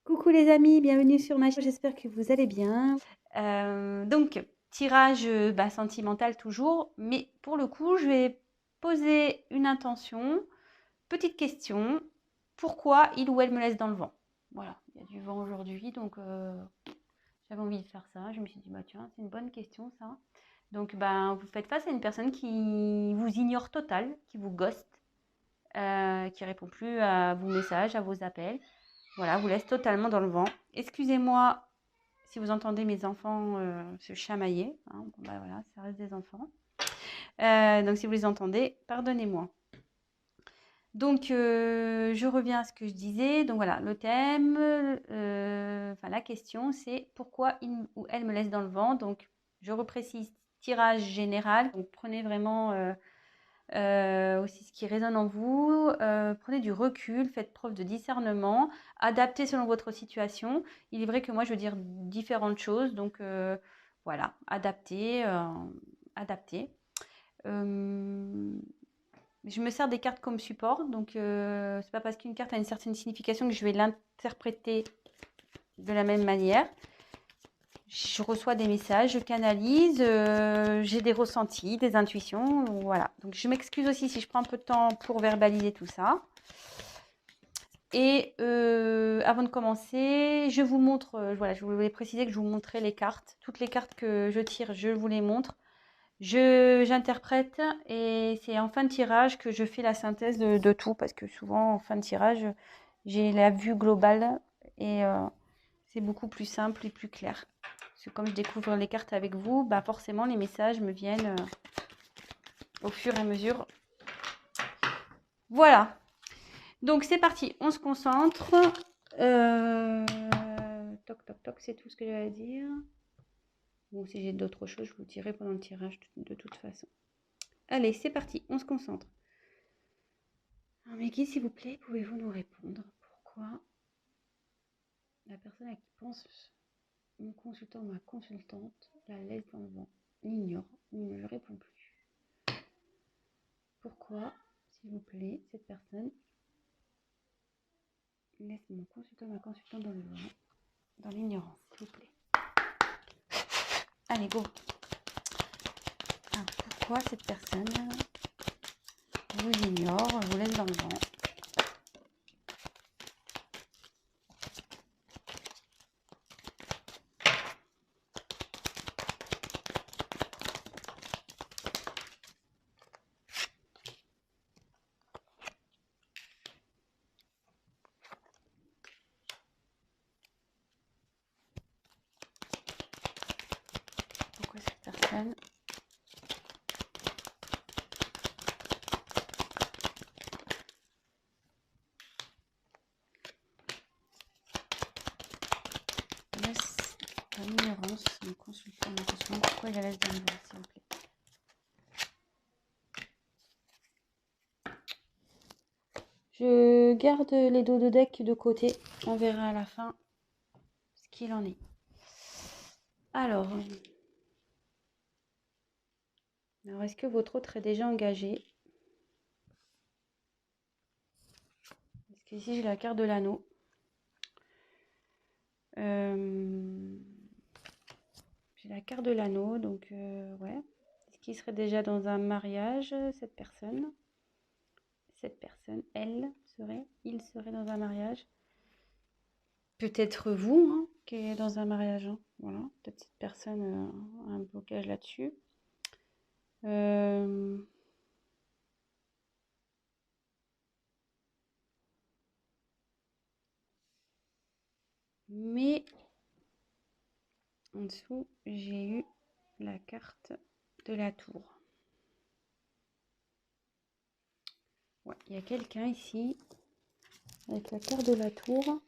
Coucou les amis, bienvenue sur ma chaîne, j'espère que vous allez bien. Donc, tirage sentimental toujours, mais pour le coup, je vais poser une intention. Petite question, pourquoi il ou elle me laisse dans le vent? Voilà, il y a du vent aujourd'hui, donc j'avais envie de faire ça. Je me suis dit, bah tiens, c'est une bonne question ça. Donc, vous faites face à une personne qui vous ignore total, qui vous ghost, qui répond plus à vos messages, à vos appels. Voilà, vous laisse totalement dans le vent. Excusez-moi si vous entendez mes enfants se chamailler. Hein. Bon, voilà, ça reste des enfants. Donc si vous les entendez, pardonnez-moi. Donc je reviens à ce que je disais. Donc voilà, le thème, la question, c'est pourquoi il ou elle me laisse dans le vent. Donc je reprécise, tirage général. Donc prenez vraiment aussi ce qui résonne en vous. Prenez du recul, faites preuve de discernement, adaptez selon votre situation. Il est vrai que moi, je veux dire différentes choses, donc voilà, adaptez, adaptez. Je me sers des cartes comme support, donc c'est pas parce qu'une carte a une certaine signification que je vais l'interpréter de la même manière. Je reçois des messages, je canalise, j'ai des ressentis, des intuitions, voilà. Donc je m'excuse aussi si je prends un peu de temps pour verbaliser tout ça. Et avant de commencer, je vous montre, voilà, je voulais préciser que je vous montrais les cartes. Toutes les cartes que je tire, je vous les montre. J'interprète et c'est en fin de tirage que je fais la synthèse de tout parce que souvent en fin de tirage, j'ai la vue globale et c'est beaucoup plus simple et plus clair. Parce que comme je découvre les cartes avec vous, forcément les messages me viennent au fur et à mesure. Voilà. Donc c'est parti, on se concentre. Toc, toc, toc, c'est tout ce que j'avais à dire. Bon, si j'ai d'autres choses, je vous dirai pendant le tirage de toute façon. Allez, c'est parti, on se concentre. Alors, Meggy, s'il vous plaît, pouvez-vous nous répondre pourquoi la personne à qui pense mon consultant ou ma consultante la laisse dans le vent, l'ignore ou ne lui répond plus? Pourquoi, s'il vous plaît, cette personne laisse mon consultant ou ma consultante dans le vent, dans l'ignorance, s'il vous plaît? Allez, go. Alors, pourquoi cette personne vous ignore, vous laisse dans le vent? Pourquoi cette personne laisse dans l'ignorance mon consultant, ma consultante? Pourquoi il la laisse dans le vent, s'il vous plaît? Je garde les dos de deck de côté. On verra à la fin ce qu'il en est. Alors est-ce que votre autre est déjà engagé? Parce qu'ici, j'ai la carte de l'anneau. J'ai la carte de l'anneau, donc ouais. Est-ce qu'il serait déjà dans un mariage, cette personne? Cette personne, il serait dans un mariage. Peut-être vous, hein, qui est dans un mariage. Hein. Voilà, peut-être cette personne a un blocage là-dessus. Mais en dessous, j'ai eu la carte de la tour. Ouais, il y a quelqu'un ici avec la carte de la tour.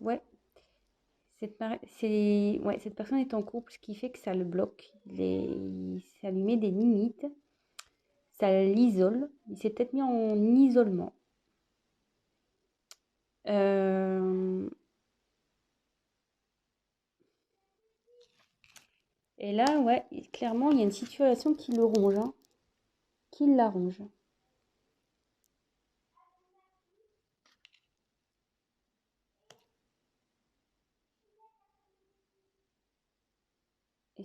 Ouais, cette personne est en couple, ce qui fait que ça le bloque. Ça lui met des limites, ça l'isole. Il s'est peut-être mis en isolement. Et là, ouais, clairement, il y a une situation qui le ronge, hein, qui la ronge.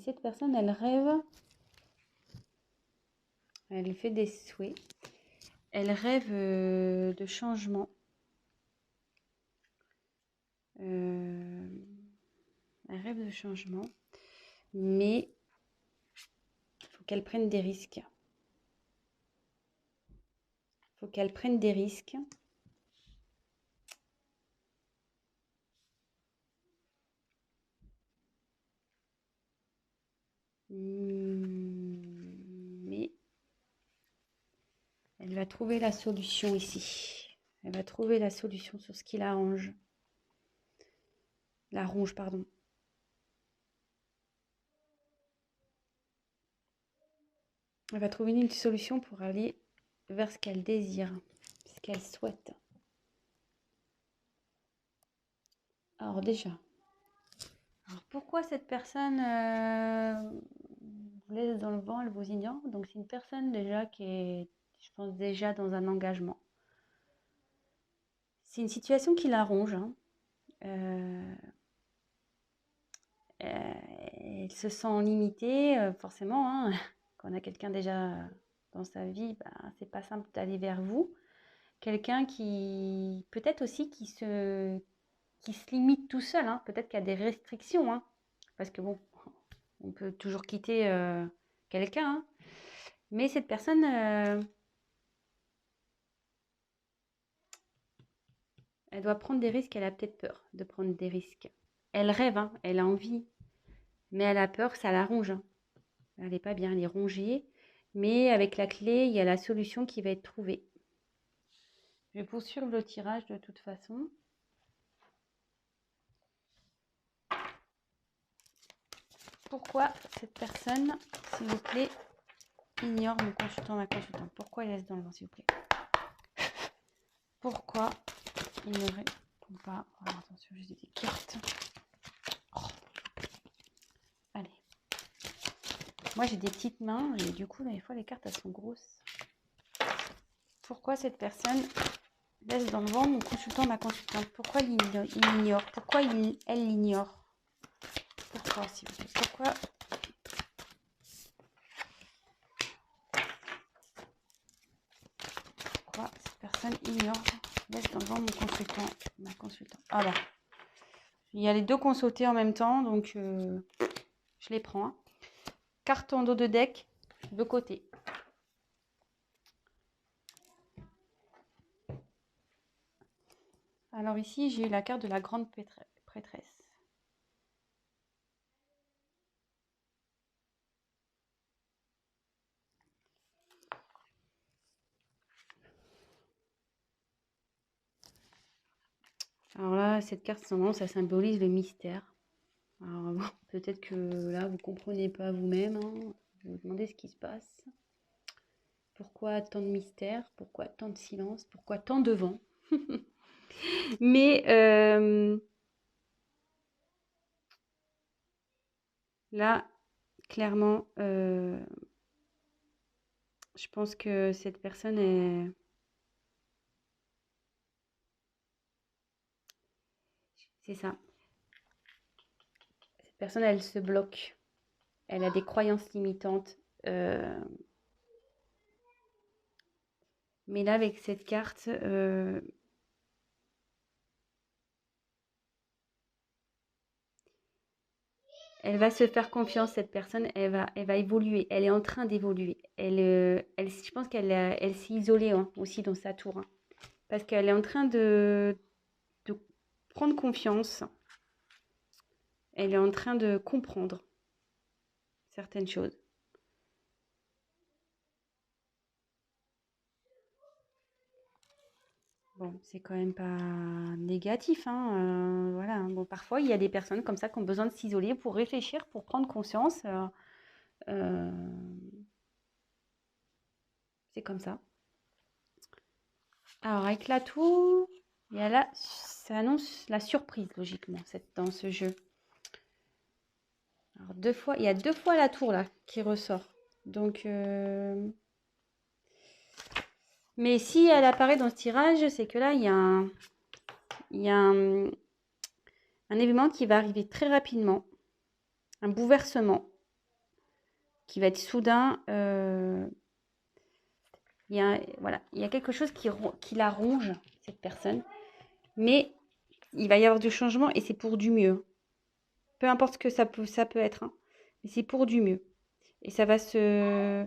cette personne, elle rêve, elle fait des souhaits, elle rêve de changement. Elle rêve de changement, mais il faut qu'elle prenne des risques. Il faut qu'elle prenne des risques. Mais elle va trouver la solution ici. Elle va trouver la solution sur ce qui l'arrange. La ronge, pardon. Elle va trouver une solution pour aller vers ce qu'elle désire, ce qu'elle souhaite. Alors déjà, pourquoi cette personne vous laisse dans le vent, elle vous ignore? Donc c'est une personne déjà qui est, je pense, déjà dans un engagement. C'est une situation qui la ronge. Hein. Elle se sent limitée, forcément. Hein. Quand on a quelqu'un déjà dans sa vie, c'est pas simple d'aller vers vous. Quelqu'un qui, peut-être aussi, qui se limite tout seul. Hein. Peut-être qu'il y a des restrictions. Hein. Parce que bon, on peut toujours quitter quelqu'un. Hein. Mais cette personne, elle doit prendre des risques. Elle a peut-être peur de prendre des risques. Elle rêve, hein, elle a envie. Mais elle a peur, ça la ronge. Hein. Elle n'est pas bien, elle est rongée. Mais avec la clé, il y a la solution qui va être trouvée. Je vais poursuivre le tirage de toute façon. Pourquoi cette personne, s'il vous plaît, ignore mon consultant, ma consultante? Pourquoi elle laisse dans le vent, s'il vous plaît? Pourquoi il ne répond pas? Oh, attention, j'ai des cartes. Oh. Allez. Moi, j'ai des petites mains et du coup, des fois, les cartes, elles sont grosses. Pourquoi cette personne laisse dans le vent mon consultant, ma consultante? Pourquoi il ignore? Pourquoi elle l'ignore? Pourquoi, s'il vous plaît? Pourquoi? Pourquoi cette personne ignore, laisse dans le vent mon consultant, ma consultante? Alors, il y a les deux consultés en même temps, donc je les prends. Hein. Carte en dos de deck, de côté. Alors ici, j'ai eu la carte de la grande prêtresse. Alors là, cette carte, ça symbolise le mystère. Alors bon, peut-être que là, vous ne comprenez pas vous-même. Hein. Vous vous demandez ce qui se passe. Pourquoi tant de mystère? Pourquoi tant de silence? Pourquoi tant de vent? Mais là, clairement, je pense que cette personne est... C'est ça. Cette personne, elle se bloque. Elle a des croyances limitantes. Mais là, avec cette carte, elle va se faire confiance, cette personne, elle va évoluer. Elle est en train d'évoluer. Je pense elle s'est isolée hein, aussi dans sa tour. Hein, parce qu'elle est en train de prendre confiance. Elle est en train de comprendre certaines choses. Bon, c'est quand même pas négatif. Hein, voilà. Bon, parfois, il y a des personnes comme ça qui ont besoin de s'isoler pour réfléchir, pour prendre conscience. C'est comme ça. Alors, avec la tour, il y a là, ça annonce la surprise, logiquement, dans ce jeu. Alors, il y a 2 fois la tour, là, qui ressort. Donc, mais si elle apparaît dans ce tirage, c'est que là, il y a un événement qui va arriver très rapidement. Un bouleversement. qui va être soudain. Voilà, il y a quelque chose qui la ronge, cette personne. Mais il va y avoir du changement et c'est pour du mieux. Peu importe ce que ça peut être, hein, mais c'est pour du mieux. Et ça va se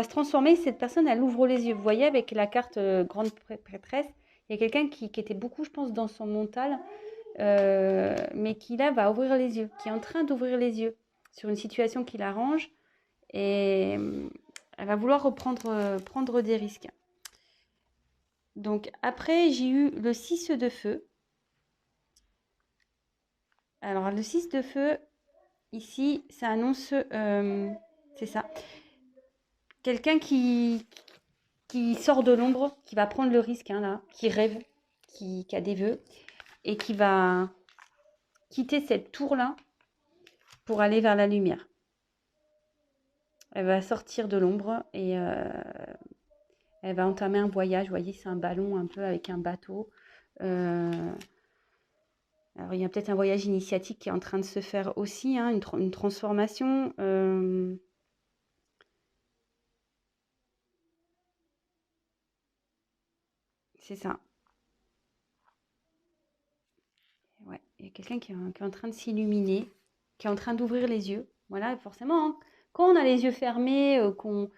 transformer. Cette personne, elle ouvre les yeux. Vous voyez, avec la carte grande prêtresse, il y a quelqu'un qui était beaucoup, je pense, dans son mental, mais qui là va ouvrir les yeux, qui est en train d'ouvrir les yeux sur une situation qui l'arrange et elle va vouloir prendre des risques. Donc après, j'ai eu le 6 de feu. Alors le 6 de feu, ici, ça annonce, c'est ça, quelqu'un qui sort de l'ombre, qui va prendre le risque, hein, là, qui rêve, qui a des vœux, et qui va quitter cette tour-là pour aller vers la lumière. Elle va sortir de l'ombre et elle va entamer un voyage. Vous voyez, c'est un ballon un peu avec un bateau. Alors, il y a peut-être un voyage initiatique qui est en train de se faire aussi, hein, une transformation. C'est ça. Ouais, il y a quelqu'un qui est en train de s'illuminer, qui est en train d'ouvrir les yeux. Voilà, forcément, hein, quand on a les yeux fermés, on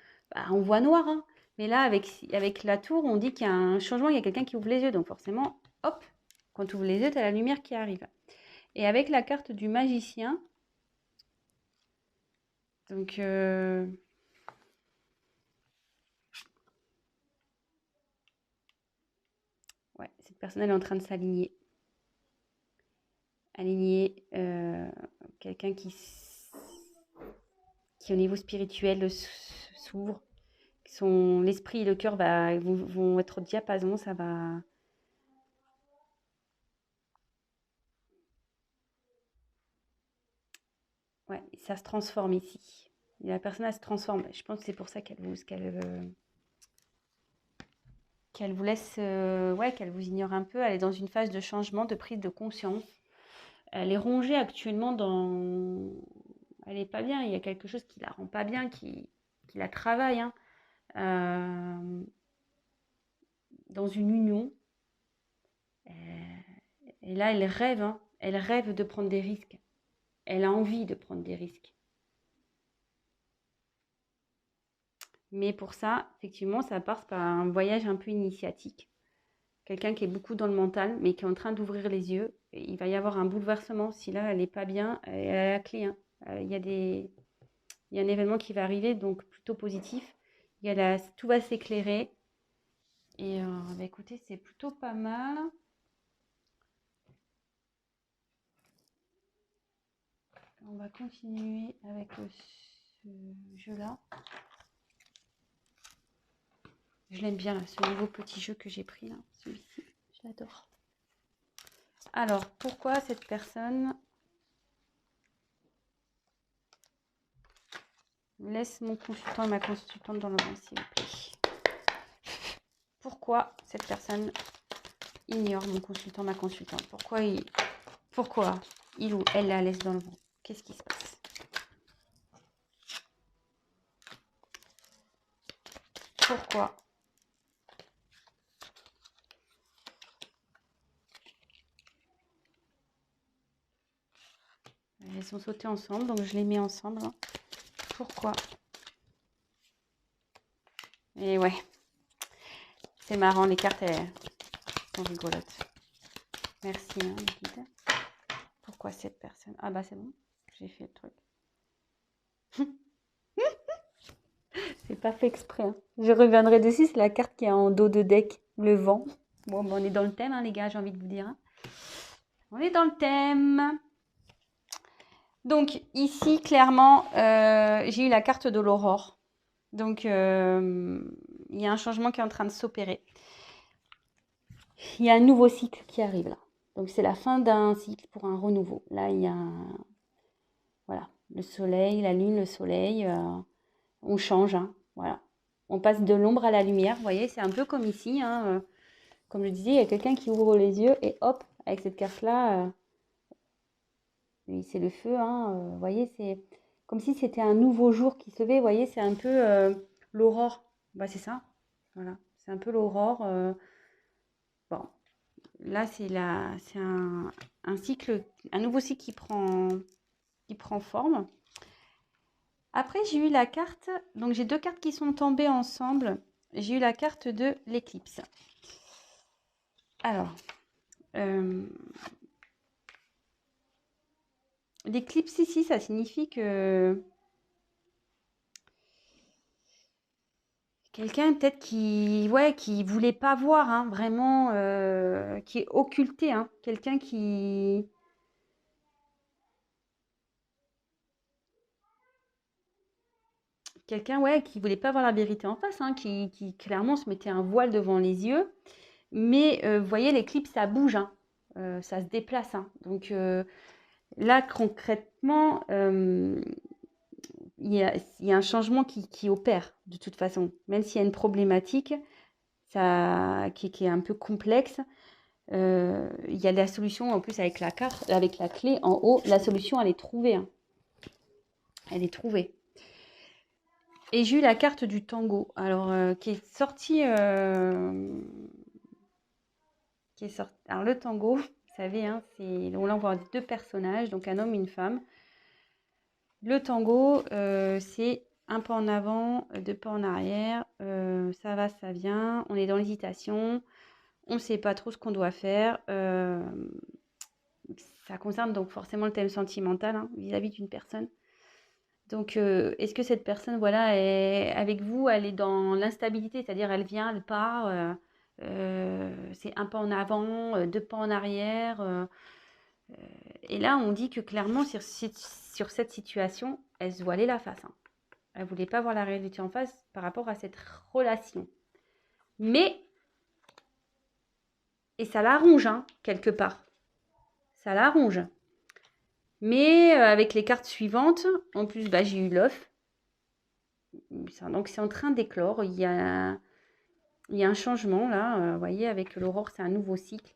voit noir, hein. Mais là, avec la tour, on dit qu'il y a un changement, il y a quelqu'un qui ouvre les yeux. Donc forcément, hop, quand tu ouvres les yeux, tu as la lumière qui arrive. Et avec la carte du magicien, donc ouais, cette personne, elle est en train de s'aligner. Aligner quelqu'un qui au niveau spirituel s'ouvre. L'esprit et le cœur vont être au diapason, ça va. Ouais, ça se transforme ici. Et la personne, elle se transforme. Je pense que c'est pour ça qu'elle vous laisse, qu'elle vous ignore un peu. Elle est dans une phase de changement, de prise de conscience. Elle est rongée actuellement elle est pas bien. Il y a quelque chose qui la rend pas bien, qui la travaille, hein. Dans une union. Et là, elle rêve, hein. Elle rêve de prendre des risques. Elle a envie de prendre des risques. Mais pour ça, effectivement, ça passe par un voyage un peu initiatique. Quelqu'un qui est beaucoup dans le mental, mais qui est en train d'ouvrir les yeux. Et il va y avoir un bouleversement. Si là, elle n'est pas bien, elle a la clé, hein. Il y a un événement qui va arriver, donc plutôt positif. Tout va s'éclairer. Et écoutez, c'est plutôt pas mal. On va continuer avec ce jeu-là. Je l'aime bien, là, ce nouveau petit jeu que j'ai pris, là, celui-ci. Je l'adore. Alors, pourquoi cette personne laisse mon consultant et ma consultante dans le vent, s'il vous plaît? Pourquoi cette personne ignore mon consultant, ma consultante? Pourquoi il ou elle la laisse dans le vent? Qu'est-ce qui se passe? Pourquoi? Elles sont sautées ensemble, donc je les mets ensemble. Pourquoi? Et ouais, c'est marrant, les cartes, elles sont rigolotes. Merci, hein, guide. Pourquoi cette personne? Ah bah c'est bon, j'ai fait le truc. C'est pas fait exprès, hein. Je reviendrai dessus, c'est la carte qui est en dos de deck, le vent. Bon, on est dans le thème, hein, les gars, j'ai envie de vous dire, hein. On est dans le thème. Donc ici, clairement, j'ai eu la carte de l'aurore. Donc, il y a un changement qui est en train de s'opérer. Il y a un nouveau cycle qui arrive là. Donc, c'est la fin d'un cycle pour un renouveau. Là, il y a voilà, le soleil, la lune, le soleil. On change, hein, voilà. On passe de l'ombre à la lumière. Vous voyez, c'est un peu comme ici, hein, comme je disais, il y a quelqu'un qui ouvre les yeux et hop, avec cette carte-là, c'est le feu, hein, vous voyez, c'est comme si c'était un nouveau jour qui se levait. Vous voyez, c'est un peu l'aurore. Bah, c'est ça. Voilà, c'est un peu l'aurore. Bon, là, c'est un cycle, un nouveau cycle qui prend forme. Après, j'ai eu la carte, donc j'ai deux cartes qui sont tombées ensemble. J'ai eu la carte de l'éclipse. Alors, l'éclipse ici, ça signifie que quelqu'un peut-être qui voulait pas voir, hein, vraiment, qui est occulté, hein, quelqu'un qui voulait pas voir la vérité en face, hein, qui clairement se mettait un voile devant les yeux. Mais vous voyez, l'éclipse, ça bouge, hein, ça se déplace, hein. Donc là, concrètement, il y a un changement qui opère de toute façon. Même s'il y a une problématique qui est un peu complexe, il y a la solution en plus avec la carte, avec la clé en haut. La solution, elle est trouvée, hein. Elle est trouvée. Et j'ai eu la carte du tango, alors qui est sortie. Alors le tango, vous savez, hein, là on voit deux personnages, donc un homme et une femme. Le tango, c'est un pas en avant, deux pas en arrière, ça va, ça vient, on est dans l'hésitation, on ne sait pas trop ce qu'on doit faire. Ça concerne donc forcément le thème sentimental, hein, vis-à-vis d'une personne. Donc, est-ce que cette personne, voilà, est avec vous, elle est dans l'instabilité, c'est-à-dire elle vient, elle part, c'est un pas en avant, deux pas en arrière. Et là, on dit que clairement, sur cette situation, elle se voilait la face, hein. Elle ne voulait pas voir la réalité en face par rapport à cette relation. Mais, et ça l'arrange, hein, quelque part. Ça l'arrange. Mais avec les cartes suivantes, en plus, bah, j'ai eu l'œuf. Donc, c'est en train d'éclore. Il y a un changement, là. Vous voyez, avec l'aurore, c'est un nouveau cycle.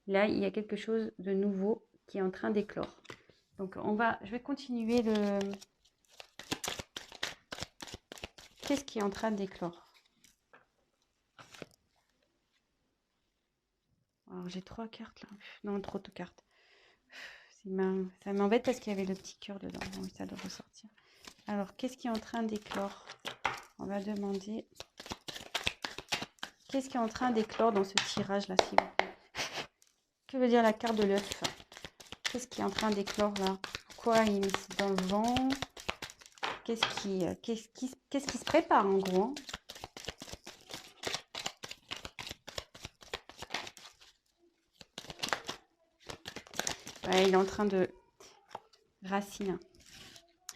Là, il y a quelque chose de nouveau qui est en train d'éclore. Donc, je vais continuer le... Qu'est-ce qui est en train d'éclore? Alors, j'ai 3 cartes, là. Non, trop de cartes. Ça m'embête parce qu'il y avait le petit cœur dedans. Oui, ça doit ressortir. Alors, qu'est-ce qui est en train d'éclore? On va demander... Qu'est-ce qui est en train d'éclore dans ce tirage-là, s'il vous plaît? Que veut dire la carte de l'œuf? Qu'est-ce qui est en train d'éclore, là? Pourquoi il est dans le vent? Qu'est-ce qui se prépare, en gros, hein? Ouais, il est en train de... Racine.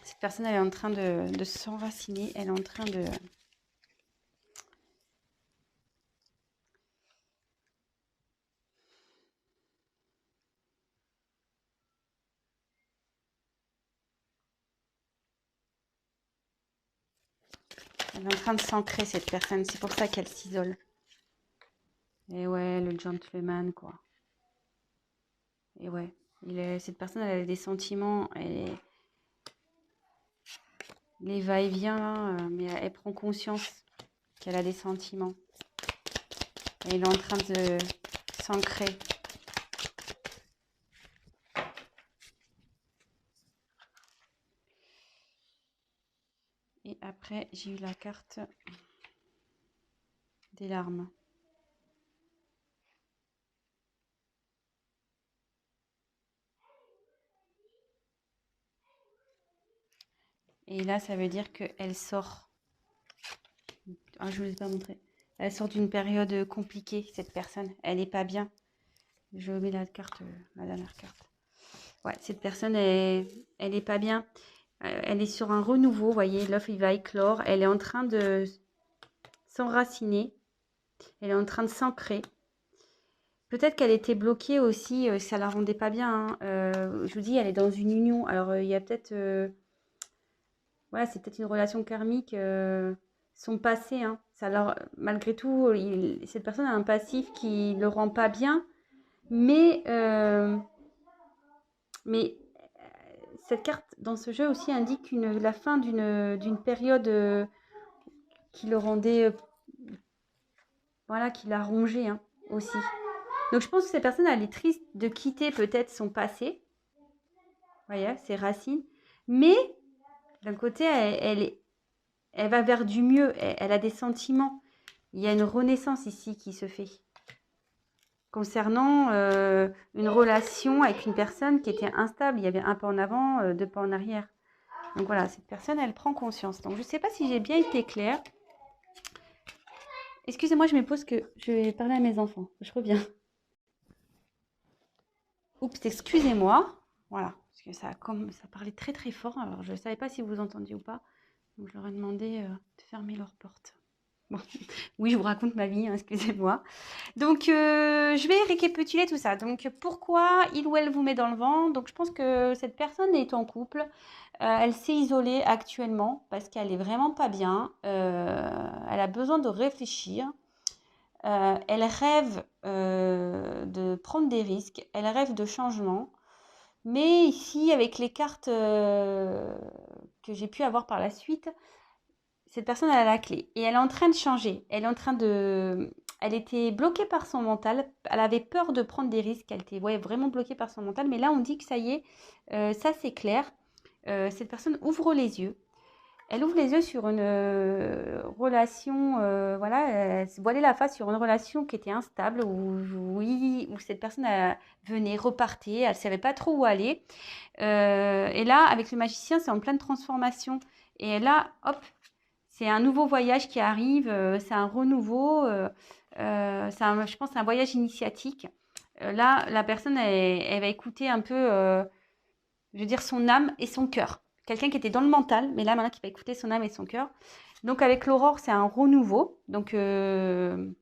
Cette personne, elle est en train de s'enraciner. Elle est en train de... Elle est en train de s'ancrer, cette personne. C'est pour ça qu'elle s'isole. Et ouais, le gentleman, quoi. Et ouais, cette personne, elle a des sentiments. Les va-et-vient, là, mais elle prend conscience qu'elle a des sentiments. Et elle est en train de s'ancrer. Et après, j'ai eu la carte des larmes. Et là, ça veut dire qu'elle sort. Ah, je ne vous ai pas montré. Elle sort d'une période compliquée, cette personne. Elle n'est pas bien. Je mets la carte, la dernière carte. Ouais, cette personne, elle n'est pas bien. Elle est sur un renouveau, vous voyez, l'œuf, il va éclore. Elle est en train de s'enraciner. Elle est en train de s'ancrer. Peut-être qu'elle était bloquée aussi, ça la rendait pas bien, hein. Je vous dis, elle est dans une union. Alors, il y a peut-être... voilà, c'est peut-être une relation karmique, son passé, hein. Malgré tout, cette personne a un passif qui ne le rend pas bien. Mais cette carte dans ce jeu aussi indique la fin d'une période qui le rendait, voilà, qui l'a rongé hein, aussi. Donc je pense que cette personne, elle est triste de quitter peut-être son passé, voyez, ses racines, mais d'un côté, elle va vers du mieux, elle a des sentiments. Il y a une renaissance ici qui se fait concernant une relation avec une personne qui était instable. Il y avait un pas en avant, deux pas en arrière. Donc voilà, cette personne, elle prend conscience. Donc je ne sais pas si j'ai bien été claire. Excusez-moi, je me pose que je vais parler à mes enfants. Je reviens. Oups, excusez-moi. Voilà, parce que ça parlait très très fort. Alors je ne savais pas si vous entendiez ou pas. Donc je leur ai demandé de fermer leur porte. Bon, oui, je vous raconte ma vie, hein, excusez-moi. Donc, je vais récapituler tout ça. Donc, pourquoi il ou elle vous met dans le vent? Donc, je pense que cette personne est en couple. Elle s'est isolée actuellement parce qu'elle est vraiment pas bien. Elle a besoin de réfléchir. Elle rêve de prendre des risques. Elle rêve de changement. Mais ici, avec les cartes que j'ai pu avoir par la suite, cette personne elle a la clé et elle est en train de changer. Elle était bloquée par son mental. Elle avait peur de prendre des risques. Elle était vraiment bloquée par son mental. Mais là, on dit que ça y est, ça c'est clair. Cette personne ouvre les yeux. Elle ouvre les yeux sur une relation, voilà, elle se voilait la face sur une relation qui était instable, où cette personne venait, repartait, elle ne savait pas trop où aller. Et là, avec le magicien, c'est en pleine transformation. Et là, hop, c'est un nouveau voyage qui arrive, c'est un renouveau, je pense, un voyage initiatique. Là, la personne, elle va écouter un peu, je veux dire, son âme et son cœur. Quelqu'un qui était dans le mental, mais là, maintenant, qui va écouter son âme et son cœur. Donc, avec l'aurore, c'est un renouveau. Donc, comme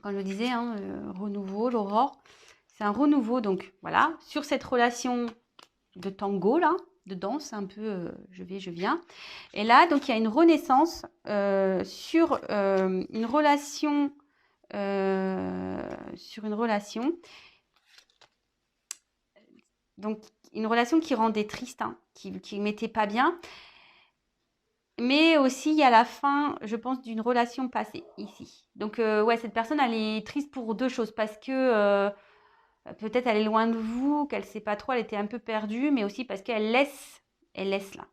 je le disais, hein, renouveau, l'aurore, c'est un renouveau. Donc, voilà, sur cette relation de tango, là, de danse, un peu je vais, je viens. Et là, donc, il y a une renaissance sur une relation. Sur une relation. Donc, une relation qui rendait triste, hein, qui ne mettait pas bien. Mais aussi, il y a la fin, je pense, d'une relation passée ici. Donc, ouais, cette personne, elle est triste pour deux choses. Parce que peut-être elle est loin de vous, qu'elle ne sait pas trop, elle était un peu perdue. Mais aussi parce qu'elle laisse là.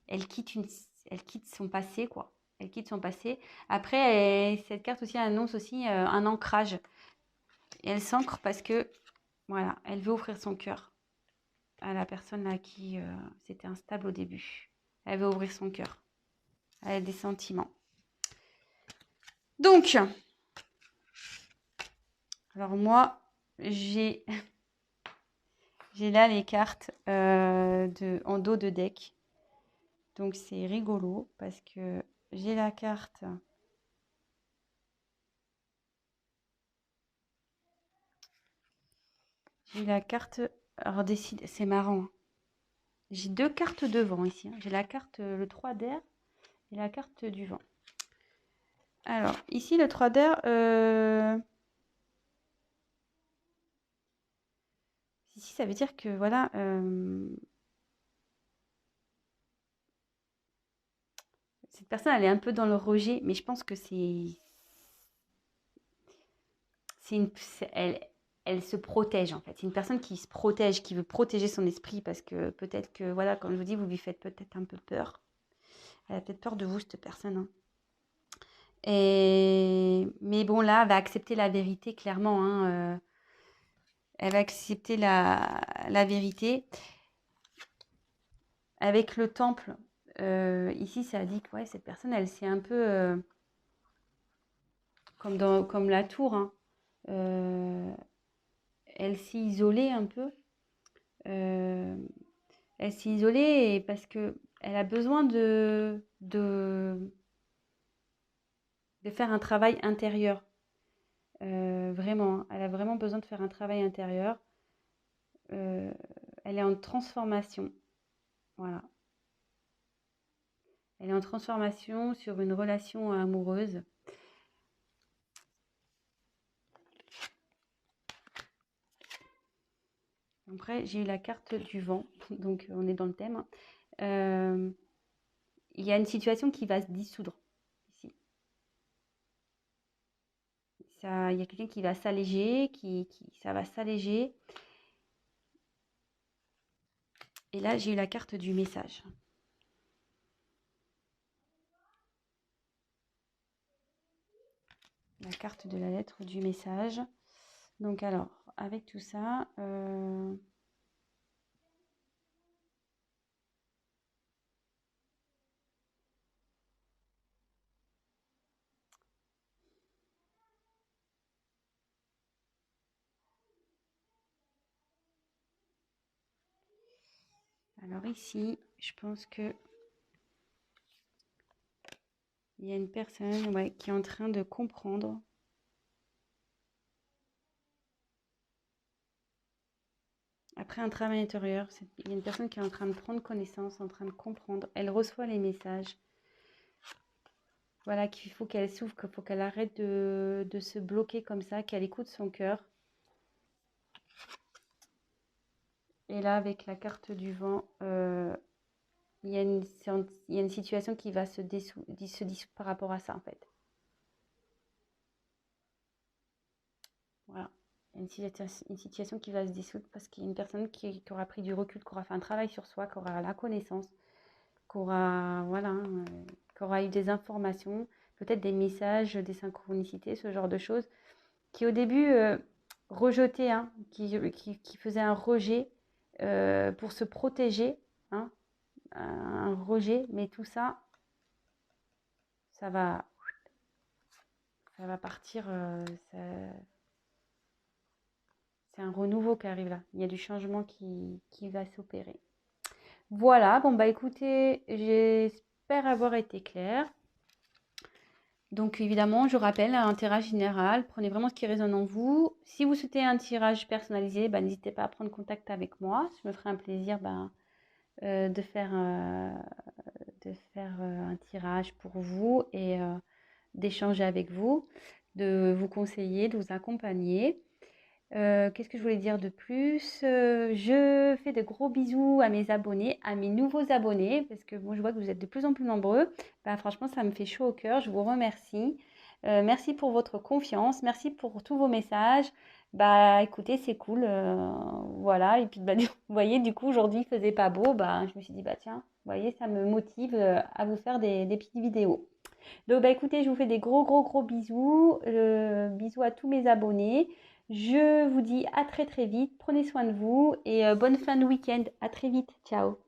Elle quitte son passé, quoi. Elle quitte son passé. Après, cette carte aussi annonce aussi un ancrage. Et elle s'ancre parce que, voilà, elle veut ouvrir son cœur à la personne à qui c'était instable au début. Elle veut ouvrir son cœur. Elle a des sentiments. Donc, alors moi, j'ai là les cartes en dos de deck. Donc, c'est rigolo parce que j'ai la carte. J'ai la carte. Alors, c'est marrant. Hein. J'ai deux cartes de vent ici. Hein. J'ai la carte, le 3 d'air et la carte du vent. Alors, ici, le 3 d'air. Ici, ça veut dire que, voilà. Cette personne, elle est un peu dans le rejet, mais je pense que elle se protège en fait. C'est une personne qui se protège, qui veut protéger son esprit parce que peut-être que, voilà, comme je vous dis, vous lui faites peut-être un peu peur. Elle a peut-être peur de vous, cette personne. Hein. Mais bon, là, elle va accepter la vérité, clairement. Hein, elle va accepter la vérité. Avec le temple, ici, ça dit que ouais, cette personne, elle s'est un peu... comme la tour, hein, elle s'est isolée un peu. Euh, Elle s'est isolée parce que elle a besoin de faire un travail intérieur. Vraiment, hein. Elle a vraiment besoin de faire un travail intérieur. Euh, Elle est en transformation. Voilà. Elle est en transformation sur une relation amoureuse. Après, j'ai eu la carte du vent, donc on est dans le thème. Il y a une situation qui va se dissoudre ici. Il y a quelqu'un qui va s'alléger, ça va s'alléger. Et là, j'ai eu la carte du message. La carte de la lettre du message. Donc alors, avec tout ça, alors ici, je pense que il y a une personne qui est en train de comprendre. Après un travail intérieur, il y a une personne qui est en train de prendre connaissance, en train de comprendre. Elle reçoit les messages. Voilà, qu'il faut qu'elle s'ouvre, qu'il faut qu'elle arrête de se bloquer comme ça, qu'elle écoute son cœur. Et là, avec la carte du vent, il y a une situation qui va se dissoudre par rapport à ça, en fait. Voilà. Il y a une situation qui va se dissoudre parce qu'il y a une personne qui aura pris du recul, qui aura fait un travail sur soi, qui aura la connaissance, qui aura, voilà, qui aura eu des informations, peut-être des messages, des synchronicités, ce genre de choses, qui au début rejetait, hein, qui faisait un rejet pour se protéger, hein, un rejet, mais tout ça, ça va partir, c'est un renouveau qui arrive là. Il y a du changement qui va s'opérer. Voilà, bon bah écoutez, j'espère avoir été claire. Donc évidemment, je rappelle, un tirage général, prenez vraiment ce qui résonne en vous. Si vous souhaitez un tirage personnalisé, bah, n'hésitez pas à prendre contact avec moi. Je me ferai un plaisir de faire un tirage pour vous et d'échanger avec vous, de vous conseiller, de vous accompagner. Qu'est-ce que je voulais dire de plus? Je fais de gros bisous à mes abonnés, à mes nouveaux abonnés, parce que bon, je vois que vous êtes de plus en plus nombreux. Bah, franchement, ça me fait chaud au cœur. Je vous remercie. Merci pour votre confiance. Merci pour tous vos messages. Bah, écoutez, c'est cool. Voilà. Et puis, bah, vous voyez, du coup, aujourd'hui, il faisait pas beau. Bah, je me suis dit, bah, tiens, vous voyez, ça me motive à vous faire des petites vidéos. Donc, bah, écoutez, je vous fais des gros, gros, gros bisous. Bisous à tous mes abonnés. Je vous dis à très, très vite. Prenez soin de vous et bonne fin de week-end. À très vite. Ciao.